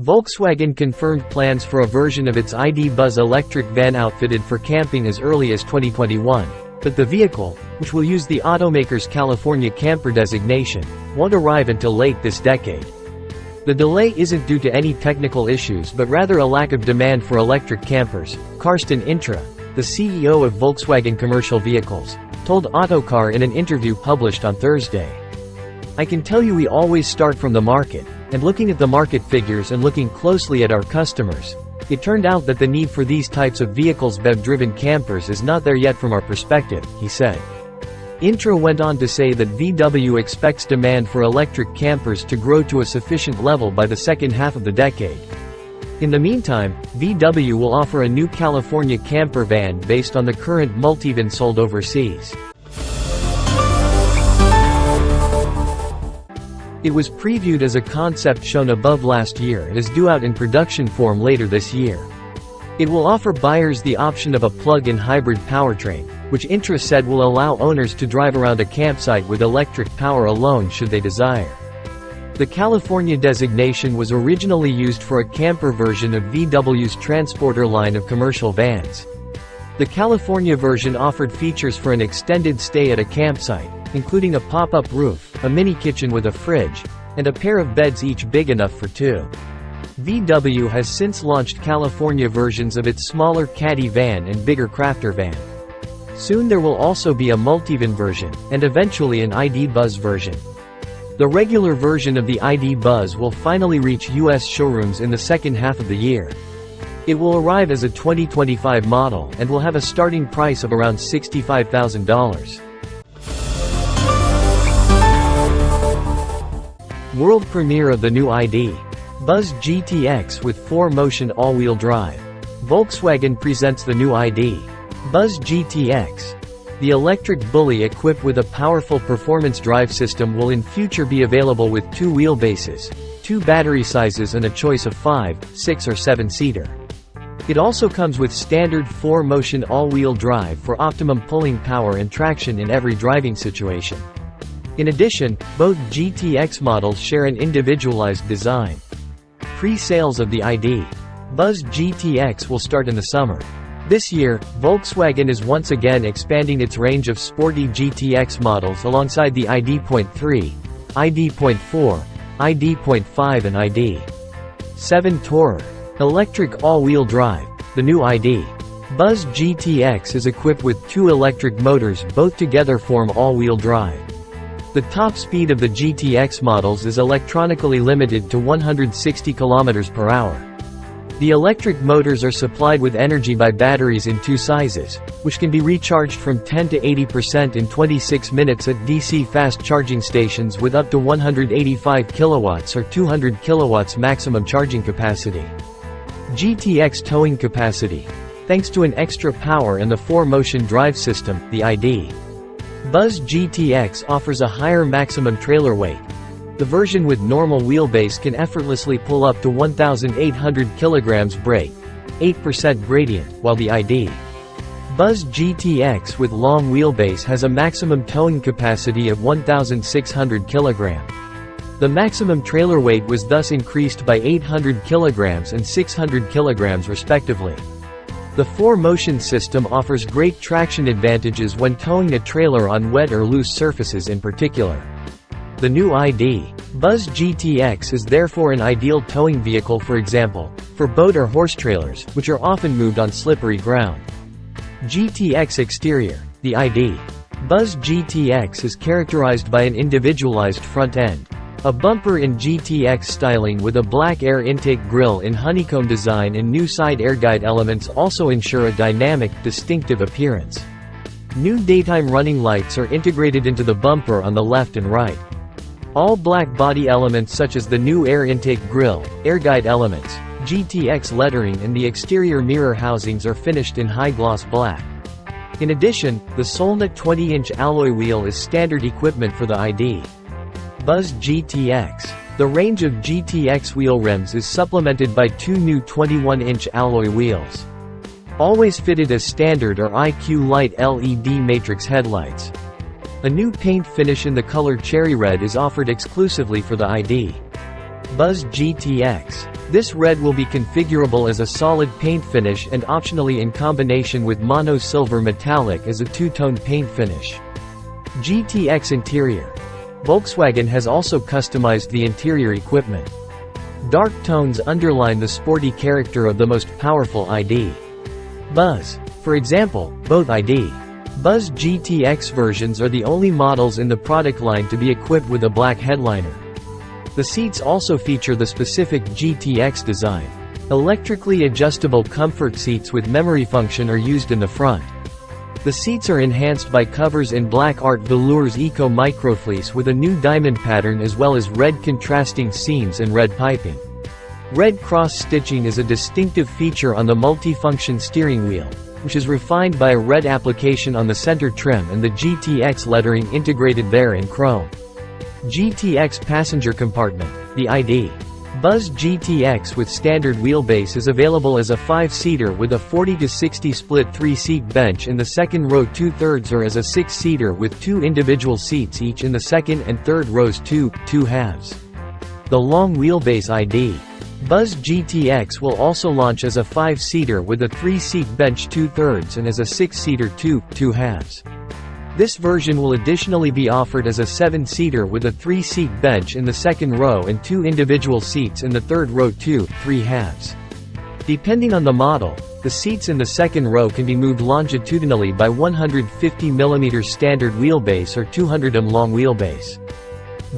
Volkswagen confirmed plans for a version of its ID.Buzz electric van outfitted for camping as early as 2021, but the vehicle, which will use the automaker's California camper designation, won't arrive until late this decade. The delay isn't due to any technical issues but rather a lack of demand for electric campers, Carsten Intra, the CEO of Volkswagen Commercial Vehicles, told Autocar in an interview published on Thursday. "I can tell you we always start from the market, and looking at the market figures and looking closely at our customers, it turned out that the need for these types of vehicles, BEV-driven campers, is not there yet from our perspective," he said. Intra went on to say that VW expects demand for electric campers to grow to a sufficient level by the second half of the decade. In the meantime, VW will offer a new California camper van based on the current multivan sold overseas. It was previewed as a concept shown above last year and is due out in production form later this year. It will offer buyers the option of a plug-in hybrid powertrain, which Intra said will allow owners to drive around a campsite with electric power alone should they desire. The California designation was originally used for a camper version of VW's Transporter line of commercial vans. The California version offered features for an extended stay at a campsite, including a pop-up roof, a mini kitchen with a fridge, and a pair of beds each big enough for two. VW has since launched California versions of its smaller Caddy van and bigger Crafter van. Soon there will also be a multivan version, and eventually an ID.Buzz version. The regular version of the ID.Buzz will finally reach U.S. showrooms in the second half of the year. It will arrive as a 2025 model and will have a starting price of around $65,000. World premiere of the new ID.Buzz GTX with 4Motion all-wheel drive. Volkswagen presents the new ID.Buzz GTX. The electric bully equipped with a powerful performance drive system will in future be available with 2 wheelbases, 2 battery sizes and a choice of 5, 6 or 7-seater. It also comes with standard 4Motion all-wheel drive for optimum pulling power and traction in every driving situation. In addition, both GTX models share an individualized design. Pre-sales of the ID.Buzz GTX will start in the summer. This year, Volkswagen is once again expanding its range of sporty GTX models alongside the ID.3, ID.4, ID.5 and ID.7 Tourer. Electric all-wheel drive. The new ID.Buzz GTX is equipped with 2 electric motors, both together form all-wheel drive. The top speed of the GTX models is electronically limited to 160 km/h. The electric motors are supplied with energy by batteries in 2 sizes, which can be recharged from 10 to 80% in 26 minutes at DC fast charging stations with up to 185 kilowatts or 200 kilowatts maximum charging capacity. GTX towing capacity. Thanks to an extra power and the 4Motion drive system, the ID.Buzz GTX offers a higher maximum trailer weight. The version with normal wheelbase can effortlessly pull up to 1,800 kg brake, 8% gradient, while the ID.Buzz GTX with long wheelbase has a maximum towing capacity of 1,600 kg. The maximum trailer weight was thus increased by 800 kg and 600 kg respectively. The 4Motion system offers great traction advantages when towing a trailer on wet or loose surfaces in particular. The new ID.Buzz GTX is therefore an ideal towing vehicle, for example, for boat or horse trailers, which are often moved on slippery ground. GTX exterior. The ID.Buzz GTX is characterized by an individualized front end. A bumper in GTX styling with a black air intake grille in honeycomb design and new side airguide elements also ensure a dynamic, distinctive appearance. New daytime running lights are integrated into the bumper on the left and right. All black body elements such as the new air intake grille, airguide elements, GTX lettering and the exterior mirror housings are finished in high-gloss black. In addition, the Solnit 20-inch alloy wheel is standard equipment for the ID.Buzz GTX. The range of GTX wheel rims is supplemented by 2 new 21-inch alloy wheels. Always fitted as standard or IQ Light LED matrix headlights. A new paint finish in the color cherry red is offered exclusively for the ID.Buzz GTX. This red will be configurable as a solid paint finish and optionally in combination with mono silver metallic as a two-tone paint finish. GTX interior. Volkswagen has also customized the interior equipment. Dark tones underline the sporty character of the most powerful ID.Buzz. For example, both ID.Buzz GTX versions are the only models in the product line to be equipped with a black headliner. The seats also feature the specific GTX design. Electrically adjustable comfort seats with memory function are used in the front. The seats are enhanced by covers in black art velours eco microfleece with a new diamond pattern as well as red contrasting seams and red piping. Red cross stitching is a distinctive feature on the multifunction steering wheel, which is refined by a red application on the center trim and the GTX lettering integrated there in chrome. GTX passenger compartment. The ID.Buzz GTX with standard wheelbase is available as a 5-seater with a 40-60 split 3-seat bench in the second row 2/3 or as a 6-seater with 2 individual seats each in the second and third rows 2/2. The long wheelbase ID.Buzz GTX will also launch as a 5-seater with a 3-seat bench 2/3 and as a 6-seater 2/2. This version will additionally be offered as a 7-seater with a 3-seat bench in the second row and 2 individual seats in the third row 2/3. Depending on the model, the seats in the second row can be moved longitudinally by 150 mm standard wheelbase or 200 mm long wheelbase.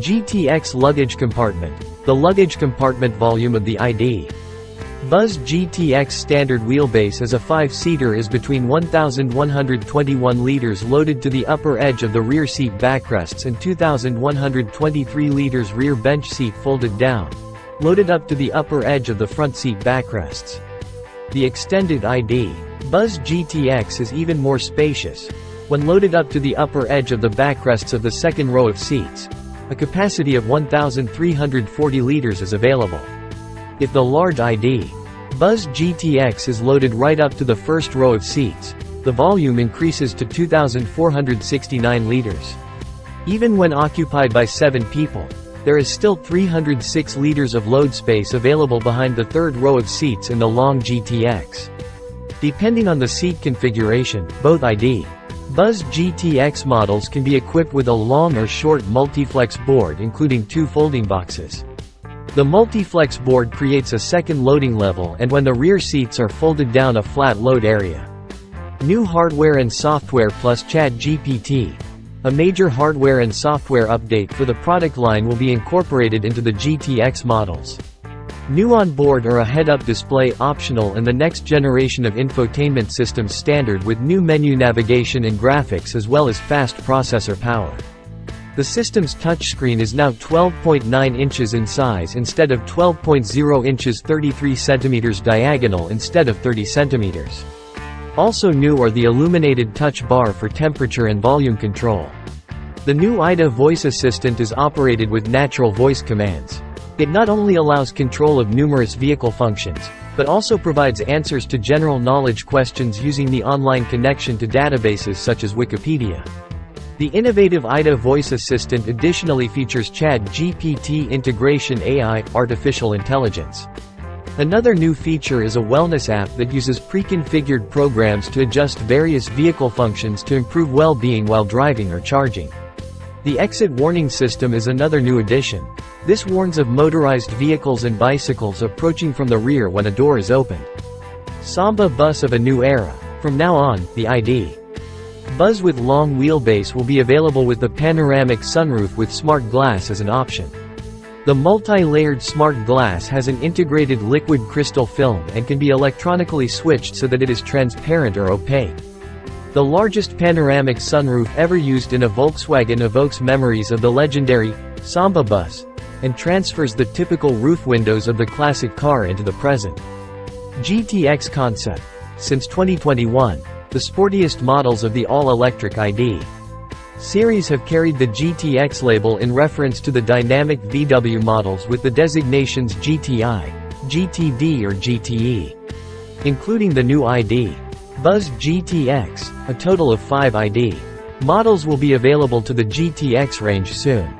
GTX luggage compartment. The luggage compartment volume of the ID.Buzz GTX standard wheelbase as a 5-seater is between 1,121 liters loaded to the upper edge of the rear seat backrests and 2,123 liters rear bench seat folded down, loaded up to the upper edge of the front seat backrests. The extended ID.Buzz GTX is even more spacious. When loaded up to the upper edge of the backrests of the second row of seats, a capacity of 1,340 liters is available. If the large ID.Buzz GTX is loaded right up to the first row of seats, the volume increases to 2,469 liters. Even when occupied by 7 people, there is still 306 liters of load space available behind the third row of seats in the long GTX. Depending on the seat configuration, both ID.Buzz GTX models can be equipped with a long or short multiflex board including 2 folding boxes. The multiflex board creates a second loading level and when the rear seats are folded down a flat load area. New hardware and software plus ChatGPT. A major hardware and software update for the product line will be incorporated into the GTX models. New on board are a head-up display optional and the next generation of infotainment systems standard with new menu navigation and graphics as well as fast processor power. The system's touchscreen is now 12.9 inches in size instead of 12.0 inches 33 cm diagonal instead of 30 cm. Also new are the illuminated touch bar for temperature and volume control. The new ID voice assistant is operated with natural voice commands. It not only allows control of numerous vehicle functions, but also provides answers to general knowledge questions using the online connection to databases such as Wikipedia. The innovative ID voice assistant additionally features ChatGPT integration AI, artificial intelligence. Another new feature is a wellness app that uses pre-configured programs to adjust various vehicle functions to improve well-being while driving or charging. The exit warning system is another new addition. This warns of motorized vehicles and bicycles approaching from the rear when a door is opened. Samba bus of a new era. From now on, the ID.Buzz with long wheelbase will be available with the panoramic sunroof with smart glass as an option. The multi-layered smart glass has an integrated liquid crystal film and can be electronically switched so that it is transparent or opaque. The largest panoramic sunroof ever used in a Volkswagen evokes memories of the legendary Samba bus and transfers the typical roof windows of the classic car into the present. GTX concept. Since 2021, the sportiest models of the all-electric ID. series have carried the GTX label in reference to the dynamic VW models with the designations GTI, GTD or GTE. Including the new ID.Buzz GTX, a total of 5 ID. models will be available to the GTX range soon.